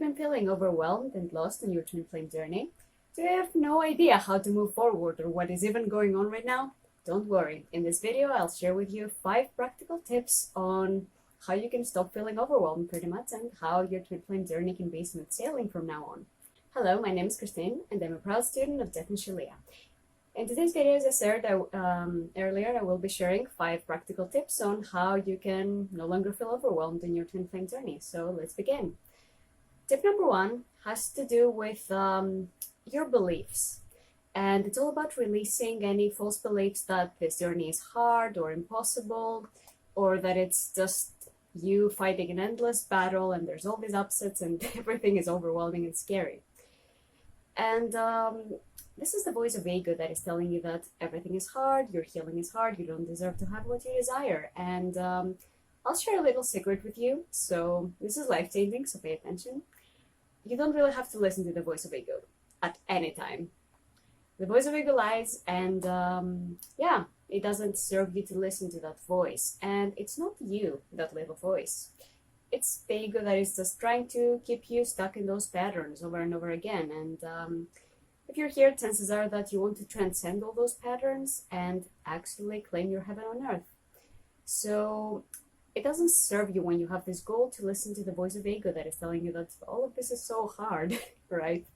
been feeling overwhelmed and lost in your twin flame journey? Do you have no idea how to move forward or what is even going on right now? Don't worry, in this video I'll share with you 5 practical tips on how you can stop feeling overwhelmed pretty much and how your twin flame journey can be smooth sailing from now on. Hello, my name is Christine and I'm a proud student of Death and Shalia. In today's video, as I said earlier, I will be sharing 5 practical tips on how you can no longer feel overwhelmed in your twin flame journey. So let's begin. Tip number 1 has to do with your beliefs. And it's all about releasing any false beliefs that this journey is hard or impossible, or that it's just you fighting an endless battle and there's all these upsets and everything is overwhelming and scary. And this is the voice of ego that is telling you that everything is hard, your healing is hard, you don't deserve to have what you desire. And I'll share a little secret with you. So this is life-changing, so pay attention. You don't really have to listen to the voice of ego at any time. The voice of ego lies, and yeah, it doesn't serve you to listen to that voice. And it's not you, that little voice. It's the ego that is just trying to keep you stuck in those patterns over and over again. And if you're here, chances are that you want to transcend all those patterns and actually claim your heaven on earth. So it doesn't serve you when you have this goal to listen to the voice of ego that is telling you that all of this is so hard, right?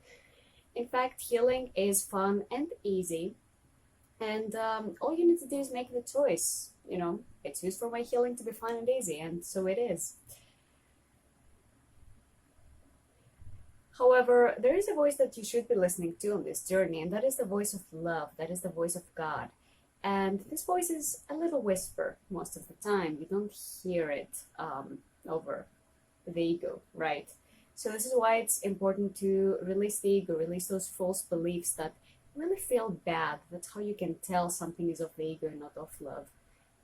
In fact, healing is fun and easy. And all you need to do is make the choice. You know, I choose for my healing to be fun and easy, and so it is. However, there is a voice that you should be listening to on this journey, and that is the voice of love, that is the voice of God. And this voice is a little whisper most of the time. You don't hear it over the ego, right? So this is why it's important to release the ego, release those false beliefs that really feel bad. That's how you can tell something is of the ego and not of love.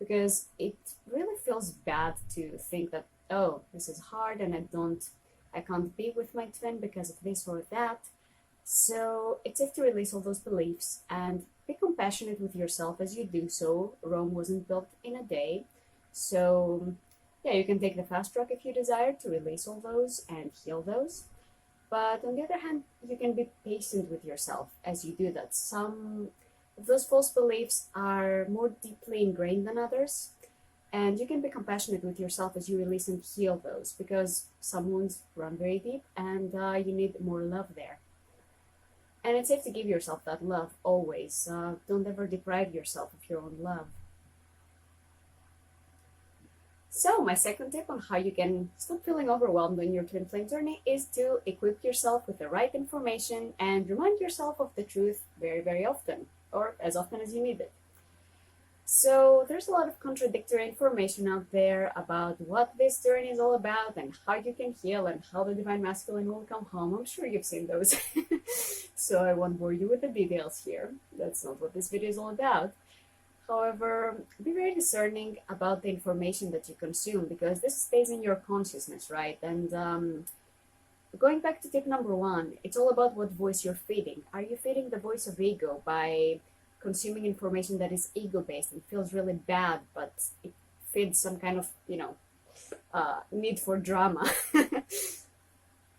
Because it really feels bad to think that, oh, this is hard and I can't be with my twin because of this or that. So it's safe to release all those beliefs and be compassionate with yourself as you do so. Rome wasn't built in a day. So yeah, you can take the fast track if you desire to release all those and heal those. But on the other hand, you can be patient with yourself as you do that. Some of those false beliefs are more deeply ingrained than others. And you can be compassionate with yourself as you release and heal those, because some wounds run very deep and you need more love there. And it's safe to give yourself that love always. Don't ever deprive yourself of your own love. So my second tip on how you can stop feeling overwhelmed on your twin flame journey is to equip yourself with the right information and remind yourself of the truth very, very often, or as often as you need it. So there's a lot of contradictory information out there about what this journey is all about and how you can heal and how the divine masculine will come home. I'm sure you've seen those. So I won't bore you with the details here. That's not what this video is all about. However, be very discerning about the information that you consume, because this stays in your consciousness, right? And going back to tip number 1, it's all about what voice you're feeding. Are you feeding the voice of ego by consuming information that is ego-based and feels really bad, but it feeds some kind of, need for drama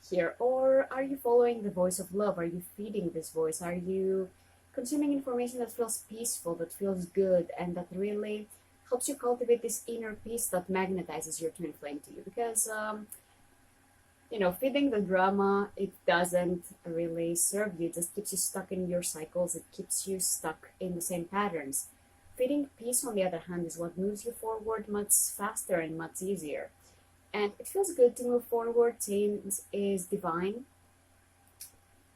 here? Or are you following the voice of love? Are you feeding this voice? Are you consuming information that feels peaceful, that feels good, and that really helps you cultivate this inner peace that magnetizes your twin flame to you? Because feeding the drama, it doesn't really serve you. It just keeps you stuck in your cycles. It keeps you stuck in the same patterns. Feeding peace, on the other hand, is what moves you forward much faster and much easier. And it feels good to move forward. Change is divine.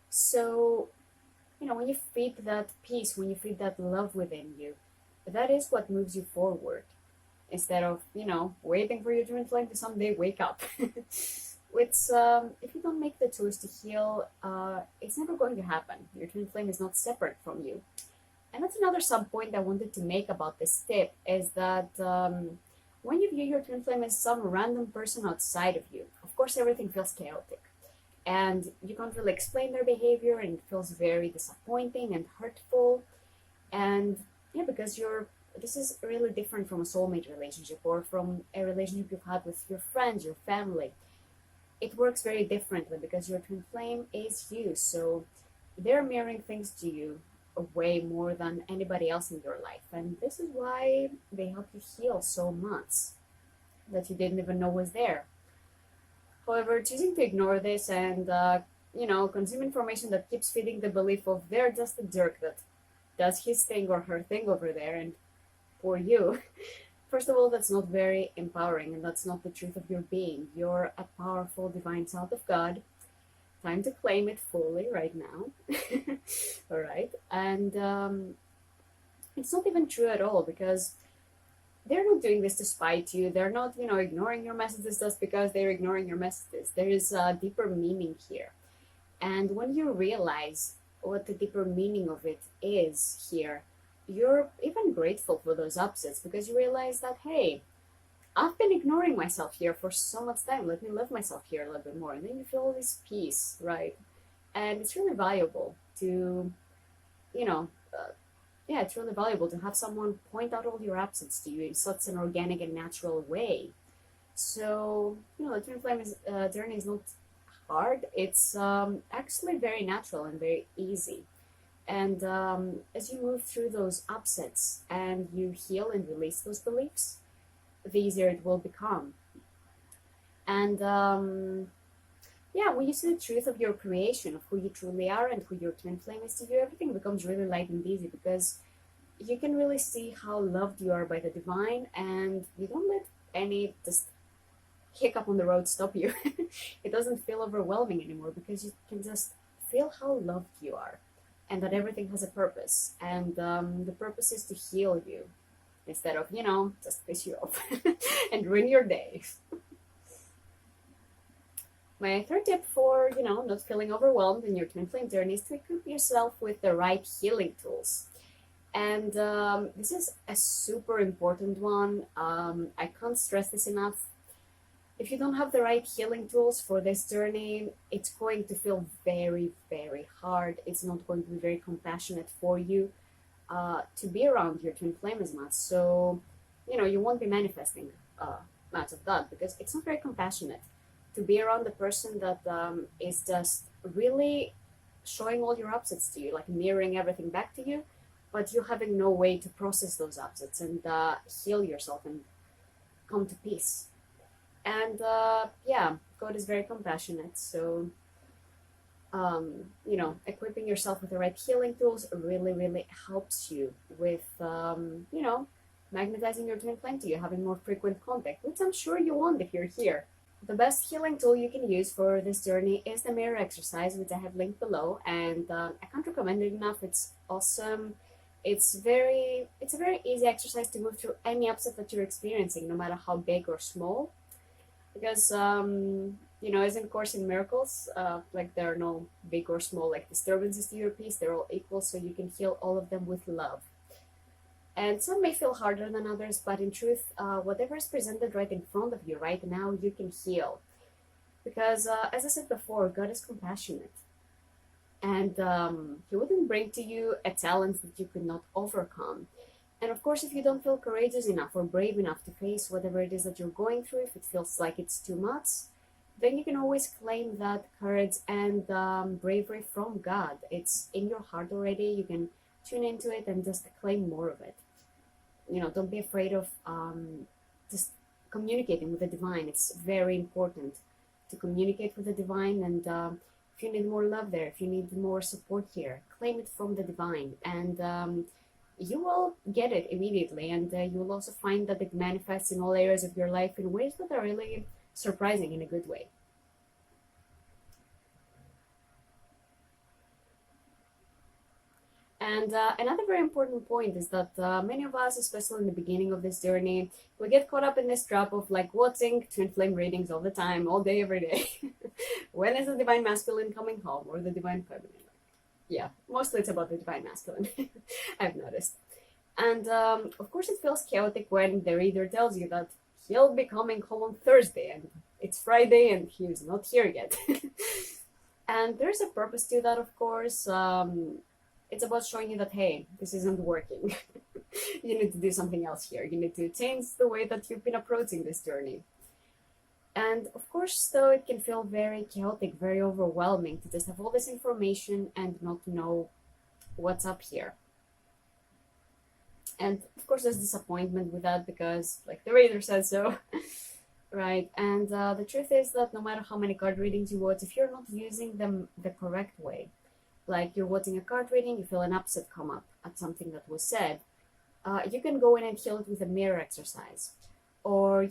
So, when you feed that peace, when you feed that love within you, that is what moves you forward. Instead of, waiting for your twin flame to someday wake up. Which, if you don't make the choice to heal, it's never going to happen. Your twin flame is not separate from you. And that's another sub-point I wanted to make about this tip, is that when you view your twin flame as some random person outside of you, of course everything feels chaotic. And you can't really explain their behavior, and it feels very disappointing and hurtful. And yeah, because this is really different from a soulmate relationship or from a relationship you've had with your friends, your family. it works very differently because your twin flame is you. So they're mirroring things to you way more than anybody else in your life. And this is why they help you heal so much that you didn't even know was there. However, choosing to ignore this and, consume information that keeps feeding the belief of they're just a jerk that does his thing or her thing over there and for you. First of all, that's not very empowering, and that's not the truth of your being. You're a powerful divine child of God. Time to claim it fully right now. All right. And it's not even true at all, because they're not doing this to spite you. They're not, ignoring your messages just because they're ignoring your messages. There is a deeper meaning here. And when you realize what the deeper meaning of it is here, you're even grateful for those upsets, because you realize that, hey, I've been ignoring myself here for so much time. Let me love myself here a little bit more. And then you feel all this peace, right? And it's really valuable to, it's really valuable to have someone point out all your absence to you in such an organic and natural way. So, the twin flame journey is not hard. It's actually very natural and very easy. And as you move through those upsets and you heal and release those beliefs, the easier it will become. And when you see the truth of your creation, of who you truly are and who your twin flame is to you, everything becomes really light and easy, because you can really see how loved you are by the divine, and you don't let any just hiccup on the road stop you. It doesn't feel overwhelming anymore, because you can just feel how loved you are, and that everything has a purpose, and the purpose is to heal you instead of, just piss you off and ruin your day. My third tip for, not feeling overwhelmed in your twin flame journey is to equip yourself with the right healing tools. And this is a super important one. I can't stress this enough. If you don't have the right healing tools for this journey, it's going to feel very, very hard. It's not going to be very compassionate for you to be around your twin flame as much. So, you won't be manifesting much of that, because it's not very compassionate to be around the person that is just really showing all your upsets to you, like mirroring everything back to you, but you having no way to process those upsets and heal yourself and come to peace. And God is very compassionate. So, equipping yourself with the right healing tools really, really helps you with, magnetizing your twin flame to you, having more frequent contact, which I'm sure you want if you're here. The best healing tool you can use for this journey is the mirror exercise, which I have linked below, and I can't recommend it enough. It's awesome. It's a very easy exercise to move through any upset that you're experiencing, no matter how big or small. Because, as in Course in Miracles, there are no big or small, disturbances to your peace. They're all equal, so you can heal all of them with love. And some may feel harder than others, but in truth, whatever is presented right in front of you right now, you can heal. Because, as I said before, God is compassionate. And He wouldn't bring to you a challenge that you could not overcome. And of course, if you don't feel courageous enough or brave enough to face whatever it is that you're going through, if it feels like it's too much, then you can always claim that courage and bravery from God. It's in your heart already. You can tune into it and just claim more of it. Don't be afraid of just communicating with the divine. It's very important to communicate with the divine. And if you need more love there, if you need more support here, claim it from the divine. And you will get it immediately, and you will also find that it manifests in all areas of your life in ways that are really surprising in a good way. And another very important point is that many of us, especially in the beginning of this journey, we get caught up in this trap of watching twin flame readings all the time, all day, every day. When is the divine masculine coming home, or the divine feminine? Yeah, mostly it's about the divine masculine, I've noticed. And of course, it feels chaotic when the reader tells you that he'll be coming home on Thursday, and it's Friday and he's not here yet. And there's a purpose to that, of course. It's about showing you that, hey, this isn't working. You need to do something else here. You need to change the way that you've been approaching this journey. And of course, though, it can feel very chaotic, very overwhelming to just have all this information and not know what's up here. And of course, there's disappointment with that because, like, the reader said so, right? And the truth is that no matter how many card readings you watch, if you're not using them the correct way, like you're watching a card reading, you feel an upset come up at something that was said, you can go in and heal it with a mirror exercise. Or,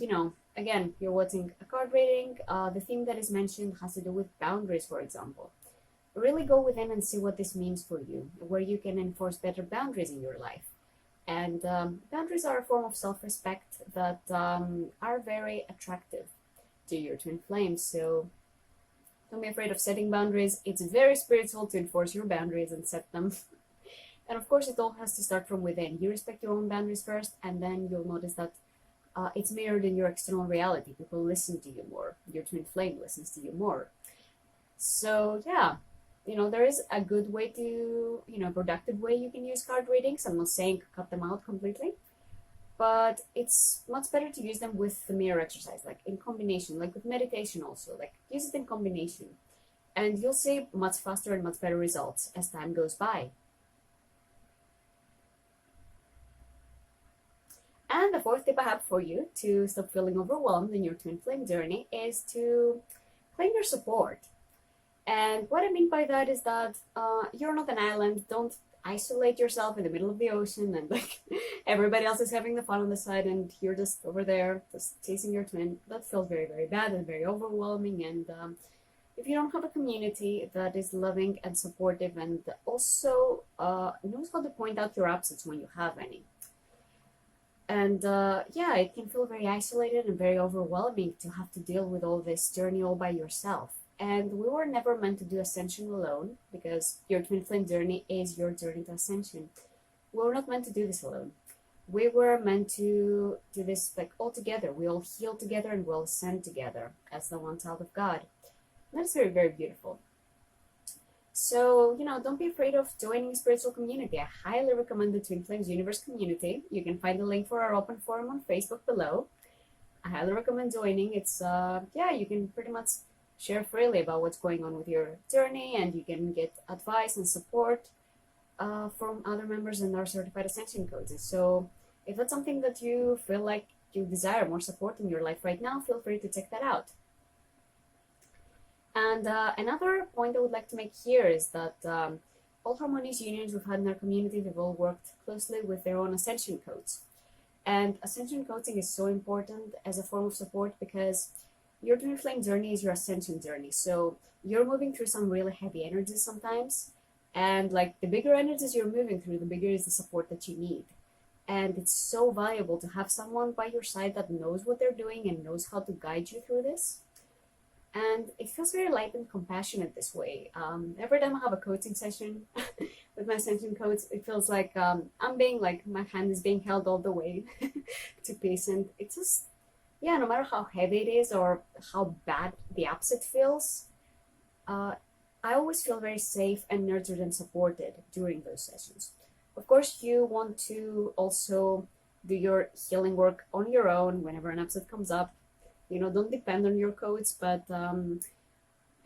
again, you're watching a card reading, the theme that is mentioned has to do with boundaries, for example. Really go within and see what this means for you, where you can enforce better boundaries in your life. And boundaries are a form of self-respect that are very attractive to your twin flames. So don't be afraid of setting boundaries. It's very spiritual to enforce your boundaries and set them. And of course, it all has to start from within. You respect your own boundaries first, and then you'll notice that it's mirrored in your external reality. People listen to you more. Your twin flame listens to you more. So yeah, there is a good way to, productive way you can use card readings. I'm not saying cut them out completely, but it's much better to use them with the mirror exercise, like in combination, like with meditation also, like use it in combination. And you'll see much faster and much better results as time goes by. And the fourth tip I have for you to stop feeling overwhelmed in your twin flame journey is to claim your support. And what I mean by that is that you're not an island. Don't isolate yourself in the middle of the ocean and like everybody else is having the fun on the side and you're just over there just chasing your twin. That feels very, very bad and very overwhelming. And if you don't have a community that is loving and supportive and also knows how to point out your upsets when you have any. And yeah, it can feel very isolated and very overwhelming to have to deal with all this journey all by yourself. And we were never meant to do ascension alone because your twin flame journey is your journey to ascension. We were not meant to do this alone. We were meant to do this like all together. We all heal together and we'll ascend together as the one child of God. And that's very, very beautiful. So, don't be afraid of joining a spiritual community. I highly recommend the Twin Flames Universe community. You can find the link for our open forum on Facebook below. I highly recommend joining. It's, you can pretty much share freely about what's going on with your journey, and you can get advice and support from other members and our certified ascension coaches. So if that's something that you feel like you desire more support in your life right now, feel free to check that out. And another point I would like to make here is that all Harmonious Unions we've had in our community, they've all worked closely with their own ascension codes. And ascension coaching is so important as a form of support because your twin flame journey is your ascension journey. So you're moving through some really heavy energies sometimes. And like the bigger energies you're moving through, the bigger is the support that you need. And it's so valuable to have someone by your side that knows what they're doing and knows how to guide you through this. And it feels very light and compassionate this way. Every time I have a coaching session with my ascension coach, it feels like I'm being like, my hand is being held all the way to peace. And it's just, no matter how heavy it is or how bad the upset feels, I always feel very safe and nurtured and supported during those sessions. Of course, you want to also do your healing work on your own whenever an upset comes up. Don't depend on your coach, but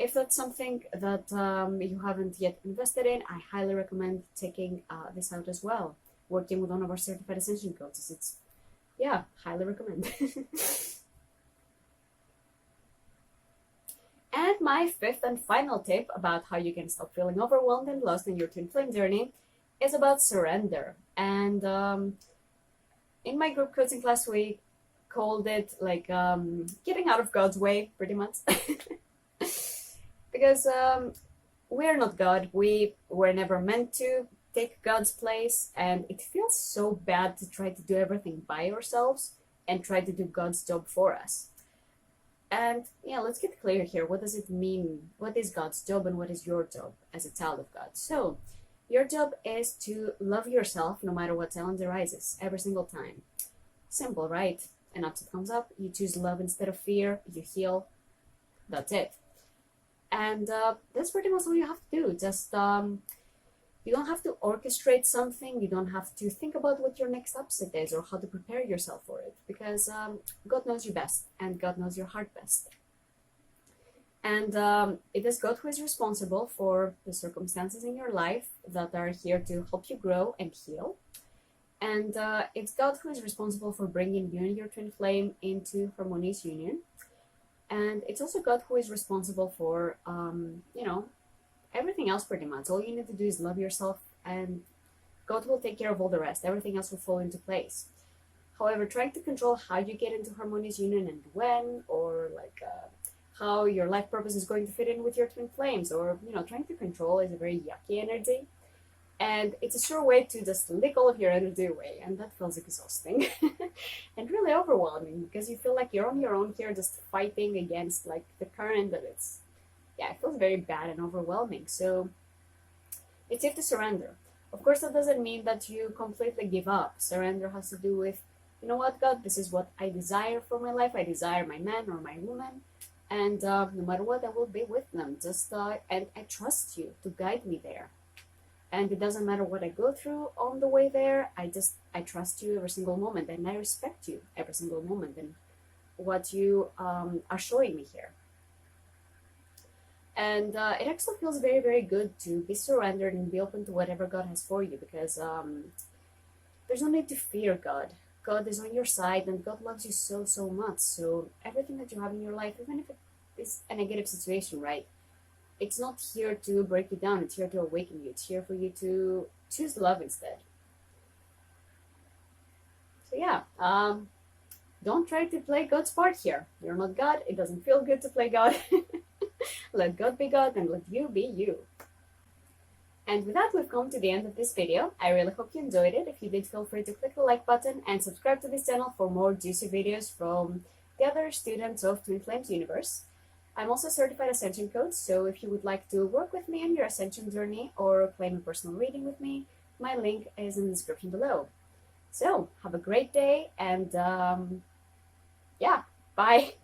if that's something that you haven't yet invested in, I highly recommend checking this out as well. Working with one of our certified ascension coaches. It's, highly recommend. And my fifth and final tip about how you can stop feeling overwhelmed and lost in your twin flame journey is about surrender. And in my group coaching class, we called it like getting out of God's way, pretty much. Because we're not God. We were never meant to take God's place, and it feels so bad to try to do everything by ourselves and try to do God's job for us. And let's get clear here. What does it mean? What is God's job and what is your job as a child of God? So your job is to love yourself no matter what challenge arises, every single time. Simple, right? An upset comes up, you choose love instead of fear, you heal, that's it. And that's pretty much all you have to do. Just You don't have to orchestrate something. You don't have to think about what your next upset is or how to prepare yourself for it, because God knows you best and God knows your heart best. And it is God who is responsible for the circumstances in your life that are here to help you grow and heal. And it's God who is responsible for bringing you and your twin flame into harmonious union. And it's also God who is responsible for, everything else pretty much. All you need to do is love yourself, and God will take care of all the rest. Everything else will fall into place. However, trying to control how you get into harmonious union and when, or how your life purpose is going to fit in with your twin flames, or trying to control is a very yucky energy, and it's a sure way to just lick all of your energy away, and that feels exhausting and really overwhelming, because you feel like you're on your own here, just fighting against the current, and it feels very bad and overwhelming. So it's safe to surrender. Of course, that doesn't mean that you completely give up. Surrender has to do with, you know what, God, this is what I desire for my life. I desire my man or my woman. And no matter what, I will be with them. And I trust you to guide me there. And it doesn't matter what I go through on the way there. I trust you every single moment, and I respect you every single moment and what you are showing me here. And it actually feels very, very good to be surrendered and be open to whatever God has for you, because there's no need to fear God. God is on your side, and God loves you so, so much. So everything that you have in your life, even if it is a negative situation, right? It's not here to break you down. It's here to awaken you. It's here for you to choose love instead. So yeah, don't try to play God's part here. You're not God. It doesn't feel good to play God. Let God be God and let you be you. And with that, we've come to the end of this video. I really hope you enjoyed it. If you did, feel free to click the like button and subscribe to this channel for more juicy videos from the other students of Twin Flames Universe. I'm also a certified Ascension coach, so if you would like to work with me on your Ascension journey or claim a personal reading with me, my link is in the description below. So, have a great day, and bye!